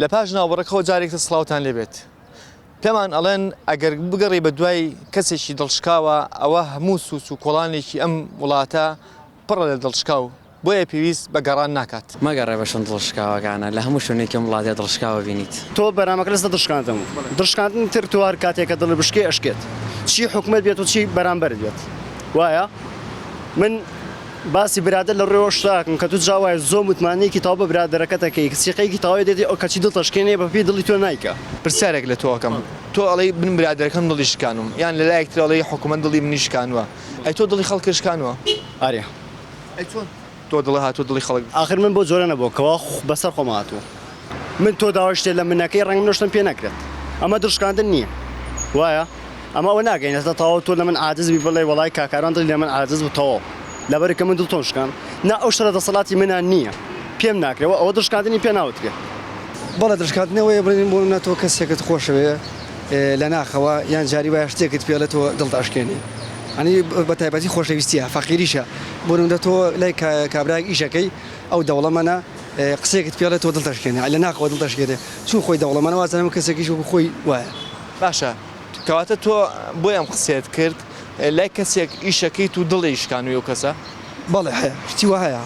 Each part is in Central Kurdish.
لە پاش ناوبڕەکەەوە جارێکتە سڵاوتان لێبێت. پێمان ئەڵێن ئەگەر بگەڕی بە دوای کەسێکی دڵشکاوە ئەوە هەموو سووس و کۆڵانێکی ئەم وڵاتە پڕە لە دڵشکاو بۆیە پێویست بە گەڕان ناکات. مەگەڕێ بەشن دڵشکاوەکانە لە هەموو شوێنێکم وڵاتێ دڵشکاوە بینیت. تۆ بەرامەکە لەستە دڵشکاندەم دڵشکاندن تر تو هەر کاتێکە دڵی بشکێ ئەشکێت چی حکومەت بێت و چی بەرامبەر بێت وایە من باسی برادر لە ڕێوە شتاکم کە تو جاوایە زۆر متمانەیەکی تاو بە برادەرەکەتەکەی کچیقەیەکی تاوای دێتی ئەو کەچی دڵتەشکێنێ بە پێی دڵی تۆ نایکە. پرسیارێک لە تۆکەم تۆ ئەڵەی بن برادەرەکەم دڵی شکانم یان لەلایەکتر ئەڵەی حکومەت دڵی منی شکانووە ئەی تۆ دڵی خەڵک شکانووە؟ ئارێ ئەی چۆن تۆ دڵی هاتووە دڵی خەڵک؟ آخر من بۆ جۆرە نەبوو کەوا بەسەر خۆم هاتووە من تۆ داوا شتێ لە منەکەی ڕەنگم نەشتم پێ نەکرێت ئەمە دڵشکاندن نییە وایە ئەمە ئەوە ناگەینێتە تەواو تۆ لە من عاجزبی بڵێ وەڵای کاکاران دڵی لە من عاجز بوو تەواو لەبەرێکە من دڵتۆن شکان نا ئەو شتە دەسەڵاتی منان نییە پێم ناکرێەوە ئەوە دڵشکاندنی پێ ناوترێ. بەڵێ دڵشکاندنەوەی بڵین بۆ منە تۆ کەسێکت خۆشەوەیە لە ناخەوە یان جاری وایە شتێکت پێڵێتەوە دڵتاشکێنی ئەنی بە تایبەتی خۆشەویستیە فەقیریشە بۆ منە تۆ لای کابراایك ئیشەکەی ئەو دەوڵەمەە قسێکت پێڵێتەوە دڵتاشکێنی لە ناخەوە دڵتاشکێنێ چون خۆی دەوڵەمەە وازانم کەسێکیش وەکو خۆی وایە. باشە کەواتە تۆ بۆی ئەم قسێت کرد لای کەسێک ئیشەکەی تو دڵی شکانوی و کەسە؟ بەڵێ هەیە شتیوە هەیە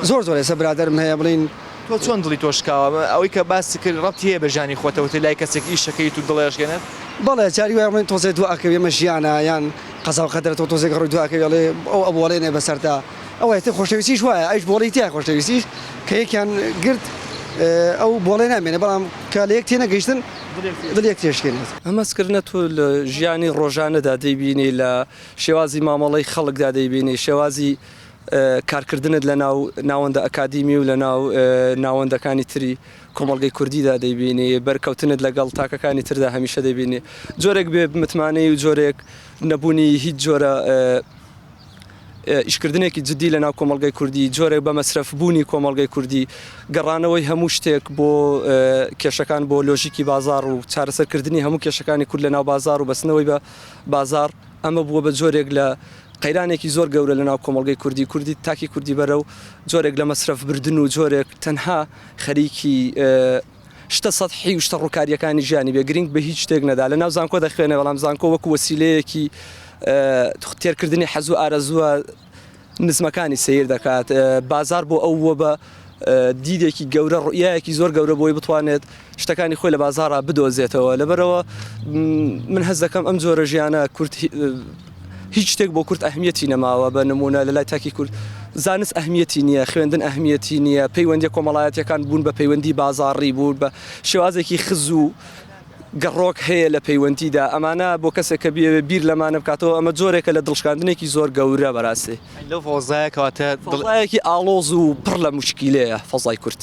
زۆر زۆر ێستا برادرم هەیە بڵین تۆ چۆن دڵی تۆ شکاوە ئەوەی کە باسی کرد ڕەبتی هەیە بە ژانی خۆتەوە لای کەسێک ئیشەکەی تو دڵێشکێنێت؟ بەڵێ جاری وایە بڵین تۆزێ دوعاکەوێ ئێمە ژیانە یان قەزا و قەدرە تۆ تۆزێک ڕووی دوعاکەوێ ئەڵێ ئەو ئەبوڵێنێ بەسەردا ئەوەیە تر خۆشەویستیش وایە ئەیش بۆڵی تیا خۆشەویستیش کە یەکیان گرت ئەو بۆڵێ نامێنێ بەڵام کە لە یەک تێ نەگەیشتن دڵیەک تێشکێنێت. ئەمەسکردنە تۆ لە ژیانی ڕۆژانەدا دەیبینی لە شێوازی مامەڵەی خەڵکدا دەیبینی شێوازی کارکردنت لە ناوەندە ئەکادیمی و لە ناوەندەکانی تری کۆمەڵگەی کوردیدا دەیبینی بەرکەوتنت لەگەڵ تاکەکانی تردا هەمیشە دەیبینی جۆرێک بێ متمانەی و جۆرێک نەبوونی هیچ جۆرە ئیشکردنێکی جدی لە ناو کۆمەڵگەی کوردی جۆرێک بە مەسرەفبوونی کۆمەڵگەی کوردی گەڕانەوەی هەموو شتێک بۆ کێشەکان بۆ لۆژیکی بازار و چارەسەرکردنی هەموو کێشەکانی کورد لە ناو بازار و بەستنەوەی بە بازار ئەمە بووە بە جۆرێک لە قەیرانێکی زۆر گەورە لە ناو کۆمەڵگەی کوردی تاکی کوردی بەرە و جۆرێک لە مەسرەفبردن و جۆرێک تەنها خەریکی شتە سەدحی و شتە ڕووکاریەکانی ژیانی بێ گرنگ بە هیچ شتێک نەدا لە ناو زانکۆ دەخوێنێ بەڵام زانکۆ وەکو وەسیلەیەکی تێرکردنی حەزوو ئارەزووە نزمەکانی سیر دەکات بازار بۆ ئەووە بە دیدێکی گەورە ڕوئیەکی زۆر گەورە بۆی بتوانێت شتەکانی خۆی لە بازارە بدۆزێتەوە لەبەرەوە من هەز دەکەم ئەم جۆرە ژیانە کورد هیچ شتێک بۆ کورد ئەهمیەتی نەماوە بە نمونە لە لای تاکی کورد زانست ئەهمیەتی نییە خوێندن ئەهمیەتی نییە پەیوەندی کۆمەڵایەتەکان بوون بە پەیوەندی بازاڕی بوون بە شێوازێکی خز و گەڕۆک هەیە لە پەیوەندیدا ئەمانە بۆ کەسێک کە بیر لەمانە بکاتەوە ئەمە جۆرێکە لە دڵشکاندنێکی زۆر گەورە بەڕاستی لەو فەوزایە کەواتە دڵایەکی ئاڵۆز و پڕ لە موشکیلەیە فەزای کورد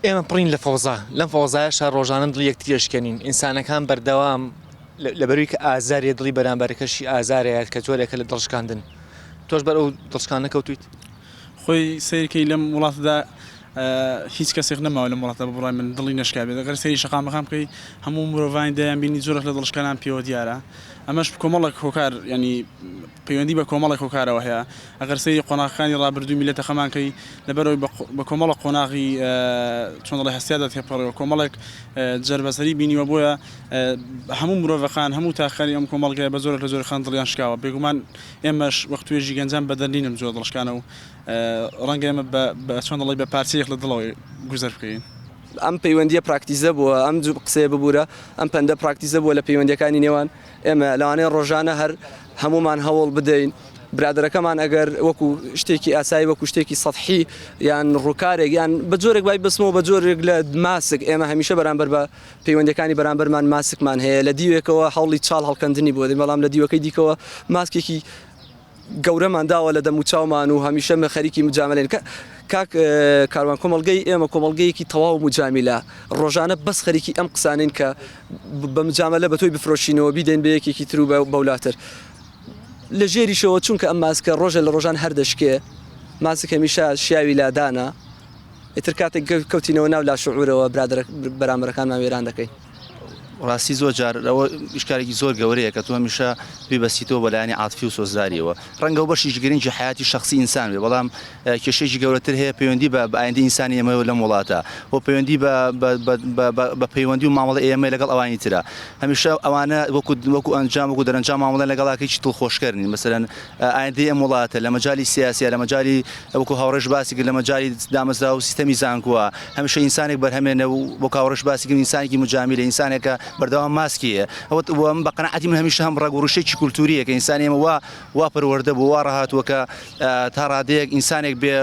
ئێمە پڕین لە فەوزا لەم فەوزایەشە ڕۆژانە دڵ یەکتریشکێنین ئینسانەکان بەردەوام لەبەروی کە ئازاریە دڵی بەرامبەرەکەشی ئازارەیە کە جۆرێکە لە دڵشکاندن تۆش بەر ئەو دڵشکانە کەوتویت خۆی سیرکەی لەم وڵاتدا هیچ کەسێک نەماوە لە وڵاتە بڕای من دڵی نشکا بێت ئەگەر سەری شەقامەکان بکەی هەموو مرۆڤان دەیان بینی جۆرێک لە دڵشکانان پێوە دیارە ئەمەش کۆمەڵێک هۆکار ینی پەیوەندی بە کۆمەڵێک هۆکارەوە هەیە ئەگەر سەری قۆناغەکانی ڕابردووی میلەتە خەمانکەی لەبەرەوەی بە کۆمەڵە قۆناغی چۆن دەڵێ هەستیادا تێپەڕەوە کۆمەڵێک جەربەسەری بینیوە بۆیە هەموو مرۆڤەکان هەموو تاخەری ئەم کۆمەڵگەیە بە زۆرێک لە زۆر خان دڵیان شکاوە بێگومان ئێمەش وەختوێژی گەنجان بەدەرنینم جۆ دڵشکانە و ڕەنگە ئێمە بە چۆن دەڵێ بە پارچەیەک لە دڵەوەی گوزەر بکەین ئەم پەیوەندیە پراکتیزە بووە ئەم جوو قسەیە ببوورە ئەم پەندە پراکتیزە بووە لە پەیوەندیەکانی نێوان ئێمە لەوانەیە ڕۆژانە هەر هەمومان هەوڵ بدەین برادەرەکەمان ئەگەر وەکو شتێکی ئاسایی وەکو شتێکی سەدحی یان ڕووکارێک یان بە جۆرێک بای بسمەوە بە جۆرێک لە ماسک ئێمە هەمیشە بەرامبەر بە پەیوەندەکانی بەرامبەرمان ماسکمان هەیە لە دیوێکەوە هەوڵی چاڵ هەڵکەندنی بۆ دەی بەڵام لە دیوەکەی دیکەوە ماسکێکی گەورەمان داوە لە دەموچاومان و هەمیشە مە خەریکی مجاملێن کاک کاروان کۆمەڵگەی ئێمە کۆمەڵگەیەکی تەواو مجامیلە ڕۆژانە بەس خەریکی ئەم قسانین کە بە مجاملە بە تۆی بفرۆشینەوە بیدەین بە یەکێکی تر و بەولاتر لە ژێریشەوە چونکە ئەم ماسکە ڕۆژە لە ڕۆژان هەردەشکێ ماسک هەمیشە شیاوی لادانە ئیتر کاتێک کەوتینەوە ناو لا شعورەوە برادر بەرامبەرەکانمان وێران دەکەین ڕاستی زۆر جار ئەوە ئیشکارێکی زۆر گەورەیە کە تۆ هەمیشە ببەستیتەوە بەلایانی عاتفی و سۆزداریەوە ڕەنگە و بەشی گرنگی حیاتی شخصی ئینسان بێ بەڵام کێشەیەکی گەورەتر هەیە پەیوەندی بە ئایندەی ئینسانی ئێمە لەم وڵاتە بۆ پەیوەندی بە پەیوەندی و مامەڵە ئێمە لەگەڵ ئەوانی ترە هەمیشە ئەوانە وەکو ئەنجام وەکو دەرەنجام مامەڵە لەگەڵاکەی دڵخۆشکردنی مەسەرەن ئایندەی ئەم وڵاتە لە مەجای سیاسیە لە مەجای وەکو هاوڕێژ باسی کرد لە مەجای دامەزرا و سیستەمی زانکووە هەمیشە ئینسانێک بەرهەمێنە و بۆ هاوڕێژ باسی کرد ئینسانێکی مجامیلە ئینسانێکە بەردەوام ماسکیە ئەوە بە قەنەعەتی من هەمیشە هەم ڕاگوڕوشێکی کولتوریە کە ئینسانی ئێمە وا پەروەردە بوو وا ڕاهاتووە کە تا ڕادەیەک ئینسانێک بێ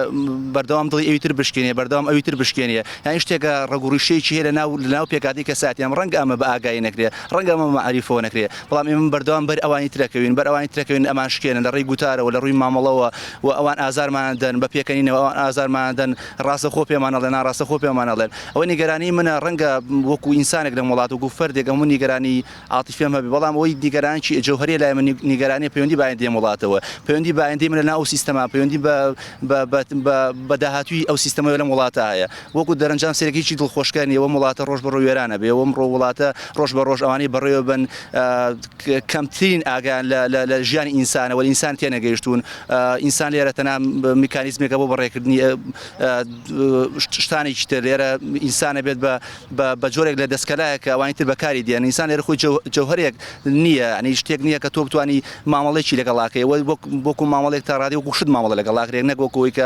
بەردەوام دڵی ئەوی تر بشکێنێ بەردەوام ئەوی تر بشکێنێ یان شتێکە ڕاگوڕوشەیەکی هەیە لەناو پێکاتی کەساتی ئەم ڕەنگە ئەمە بە ئاگایی نەکرێ ڕەنگە ئەمە معریفەوە نەکرێ بەڵام ئێمە بەردەوام بەر ئەوانی ترەکەوین بەر ئەوانی ترەکەوین ئەمان شکێنن لە ڕێی گوتارەوە لە ڕووی مامەڵەوە و ئەوان ئازارمان دەن بە پێکەنینەوە ئەوان ئازارمان دەن ڕاستە خۆ پێمانەڵێن ناڕاستە خۆ پێمانەڵێن ئەوە نیگەرانی منە ڕەنگە وەکو ئینسانێک لە وڵات وەکو فەردێک هەموو نیگەرانی عاتیفێم هەبێ بەڵام ئەوەی نیگەرانکی جەوهەریە لای من نیگەرانی پەیوەندی بە ئایندەی وڵاتەوە پەیوەندی بە ئایندەی من لە ناو سیستەما پەیوەندی بە داهاتووی ئەو سیستەمەوە لەم وڵاتە هەیە وەکو دەرەنجام سێرەکیی دڵخۆشکردنی ئەوە وڵاتە ڕۆژ بە ڕۆ وێرانە بێ ئەوە ڕۆ وڵاتە ڕۆژ بە ڕۆژ ئەوانەی بەڕێوە بن کەمترین ئاگیان لە ژیانی ئینسانەوە ئینسان تێنەگەیشتون ئینسان لێرە تەنها میکانیزمێکە بۆ بەڕێکردنی شتانێکی تر لێرە ئینسانە بێت بە جۆرێک لە دەستکەلایەکە ئەوانی تر بەکاری دێن ئینسان لێرە خۆی جەوهەرێک نییە ئەنی شتێک نییە کە تۆ بتوانی مامەڵێکی لەگەڵاکەی بۆکو مامەڵێک تا ڕادی وەکو شت مامەڵە لەگەڵاکرێک نەک وەکەوەی کە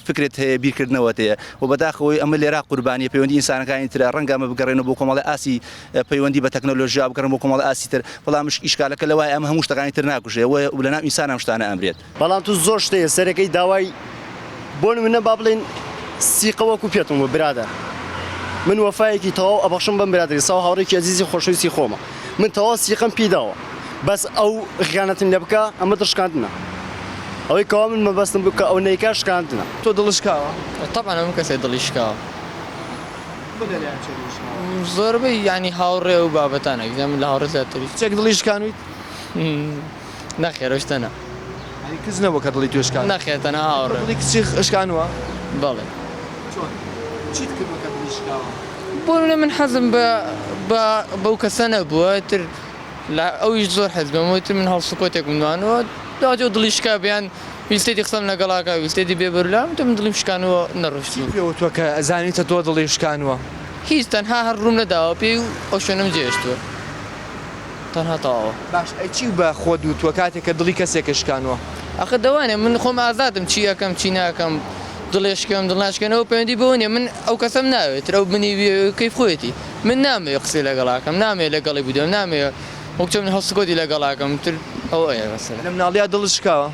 فکرێت هەیە بیرکردنەوە تەیە و بەداخەوەی ئەمە لێرا قوربانی پەیوەندی ئینسانەکانی ترە ڕەنگە ئەمە بگەڕێنەوە بۆ کۆمەڵی ئاسی پەیوەندی بە تەکنۆلۆژیا بگەڕن بۆ کۆمەڵی ئاسی تر بەڵام ئیشکالەکە لەوای ئەمە هەموو شتەکانی تر ناکوژێ و لەناو ئینسان ئەم شتانە ئەمرێت بەڵام تو زۆر شتەیە سەرەکەی داوای بۆ منە با بڵێن سیقەوەکو پێتم بۆ برادە من وەفایەکی تەواو ئەبەخشم بەم برادری ساو هاوڕێکی عەزیزی خۆشەویستی خۆمە من تەواو سیقەم پێداوە بەس ئەو خیانەتم لێ بکە ئەمە دڵشکاندنە ئەوەی کەوا من مەبەستم بکە ئەو نەیکا شکاندنە تۆ دڵشکاوە طبعا هەموو کەسێک دڵیشکاوە زۆربەی ینی هاوڕێ و بابەتانێک من لە هاوڕێ زیاتری چێک دڵیشکانویت نەخێرەشتەنە کەس نەبوو کە دڵی توێشکان نەخێتەنە هاوڕێ دڵی کچی شکانوە بەڵێ چیت کردووە کە دڵیشکاوە بۆ من حەزم بەو کەسە نەبووە تر ئەویش زۆر حەز بەمەوەی تر من هەڵسوکۆتێک مندوانەوە داجۆ دڵیشکا بیان ویستێتی قسەم لەگەڵاکە ویستێتی بێبەرلام تۆ من دڵیم شکانەوە نەڕۆشتی پێوە کە ئەزانیتە تۆ دڵی شکانوە هیچ تەنها هەر ڕووم نەداوە پێی و ئەو شوێنم جێشتووە تەنها تەواوە باش ئەچی بە خۆ دووتوە کاتێک کە دڵی کەسێکە شکانوە ئەخە دەوانێ من خۆم ئازادم چی ئەەکەم چی ناکەم دڵێشکەم دڵناشکەنەوە پەیوەندی بۆنیە من ئەو کەسم ناوێت ئەو بنی کەیف خۆیەتی من نامەوێت قسەی لەگەڵاکەم نامەوێت لەگەڵی بدەم نامەوێت وەکچە من هەڵسوکۆتی لەگەڵاکەم تر ئەوە ئەیە بەسەر لە مناڵیا دڵ شکاوە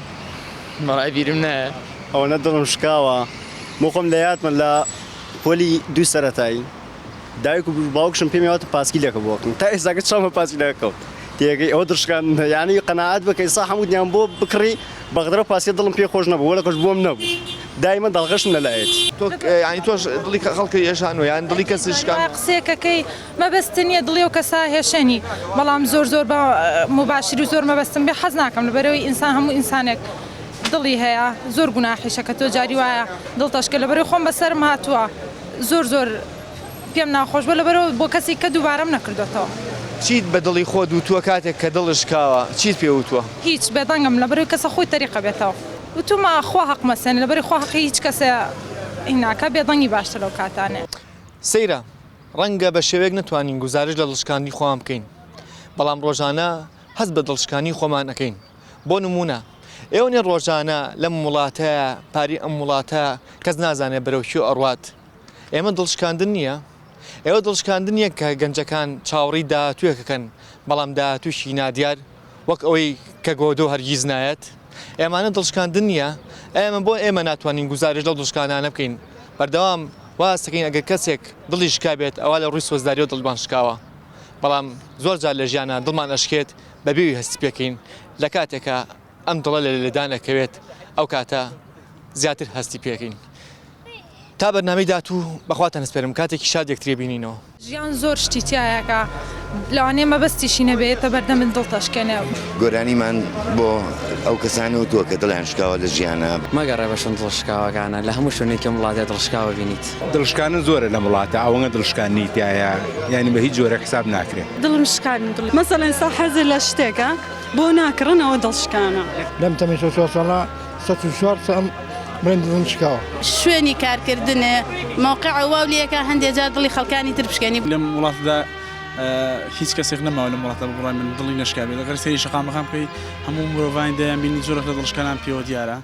مەڵای بیرم نایە ئەوەنە دڵم شکاوە مۆخۆم لە یادمە لە پۆلی دوو سەرەتایی دایک و باوکشم پێم هاتە پاسکی لەکە بۆکم تا ئێستاکە چاومە پاسکی لەکەوت تێگەی ئەوە دڕشکان یانی قەناعەت بکەی سا هەموو دنیام بۆ بکڕی بەغدرە پاسی دڵم پێ خۆش نەبوو وەلەکەش بۆم نەبوو دایمە دڵغەشم لەلایەتی تۆ ینی تۆش دڵی خەڵکی ئێشانوە یان دڵی کەسی شکان قسێکەکەی مەبەستن نیە دڵی و کەسا هێشێنی بەڵام زۆر بە مباشری و زۆر مەبەستم بێ حەز ناکەم لەبەرەوەی ئینسان هەموو ئینسانێک دڵی هەیە زۆر گوناحیشە کە تۆ جاری وایە دڵتەشکە لەبەرەوەی خۆم بەسەرم هاتووە زۆر پێم ناخۆش بۆ لەبەرەوە بۆ کەسی کە دووبارەم نەکردوێتەوە چیت بە دڵی خۆ دووتووە کاتێک کە دڵ شکاوە چیت پێوتووە هیچ بێدەنگم لەبەرەوەی کەسە خۆی تەریقە بێتەوە وتومە خوا حەقمەسێنێ لەبەری خوا حەقی هیچ کەسێ هیناکە بێدەنگی باشتر لەو کاتانێ سەیرە ڕەنگە بە شێوەیەک نتوانین گزارش لە دڵشکانی خۆمان بکەین بەڵام ڕۆژانە هەست بە دڵشکانی خۆمان ئەەکەین بۆ نمونە ئێوەنێ ڕۆژانە لەم وڵاتەیە پاری ئەم وڵاتە کەس نازانێت بەرەوکی ئەڕوات ئێمە دڵشکاندن نییە ئێوە دڵشکاندن نیە کە گەنجەکان چاوەڕی داهاتوویەکەکەن بەڵام داهاتووشی نادیار وەک ئەوەی کە گۆدۆ هەرگیز نایەت ئێمانە دڵشکاندن نییە ئێمە بۆ ئێمە ناتوانین گزارش لەو دڵشکانانە بکەین بەردەوام واستەکەین ئەگەر کەسێک دڵی شکا بێت ئەوە لە ڕووی سۆزداری و دڵمان شکاوە بەڵام زۆر جار لە ژیانە دڵمان ئەشکێت بەبێوی هەستی پێکەین لە کاتێکە ئەم دڵە لە لێدانەکەوێت ئەو کاتە زیاتر هەستی پێکەین تا بەرنامەی داهاتوو بەخواتان سپێرم کاتێکی شادێک ترێبینینەوە. ژیان زۆر شتی تایەکە لەوانەیە مەبەستیشی نەبێت تا بەردەمت دڵتەشکێنێ. گۆرانیمان بۆ ئەو کەسانی وتووە کە دڵیان شکاوە لە ژیانە مەگەڕێ بەشم دڵشکاوەکانە لە هەموو شوێنێکم وڵاتێ دڵشکاوە بینیت. دڵشکانە زۆرە لە وڵاتە ئەوەنە دڵشکان نیتایە ینی بە هیچ جۆرە حساب ناکرێت. دڵم شکان مەسەڵەن ئێستا حەزر لە شتێکە بۆ ناکڕنەوە دڵشکانە. لەم تەمەی ساڵە 104 سام بڵێن دڵم شکاوە. شوێنی کارکردنێ موقع واولەکە هەندێک جار دڵی خەڵکانی تر بشکێنی. لەم وڵاتدا هیچ کەسێک نەماوە لە وڵاتە بڕای من دڵی نشکابێت. ئەگەر سەیری شەقام بخەم بکەی هەموو مرۆڤان دەیان بینی زۆرە لە دڵشکانان پێوە دیارە.